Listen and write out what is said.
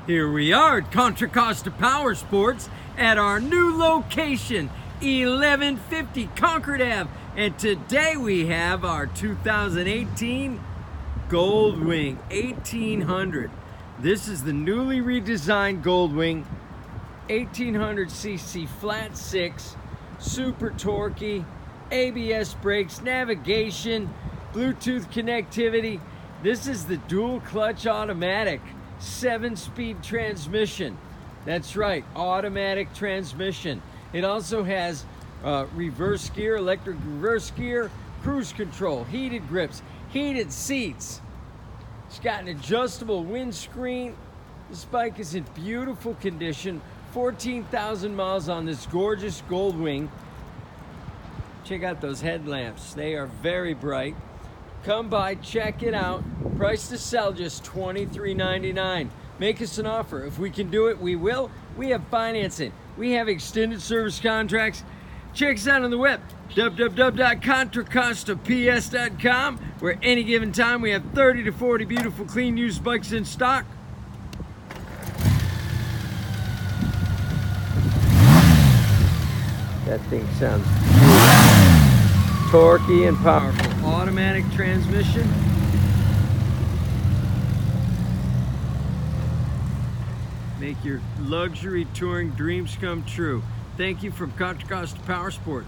Here we are at Contra Costa Powersports at our new location, 1150 Concord Ave. And today we have our 2018 Goldwing 1800. This is the newly redesigned Goldwing 1800cc flat six, super torquey, ABS brakes, navigation, Bluetooth connectivity. This is the dual clutch automatic 7-speed transmission. That's right, automatic transmission. It also has reverse gear, electric reverse gear, cruise control, heated grips, heated seats. It's got an adjustable windscreen. This bike is in beautiful condition. 14,000 miles on this gorgeous Goldwing. Check out those headlamps. They are very bright. Come by, check it out. Price to sell just $23.99. Make us an offer. If we can do it, we will. We have financing. We have extended service contracts. Check us out on the web, www.contracostaps.com, where any given time we have 30 to 40 beautiful, clean, used bikes in stock. That thing sounds beautiful. Torquey and powerful. Automatic transmission. Make your luxury touring dreams come true. Thank you from Contra Costa Powersports.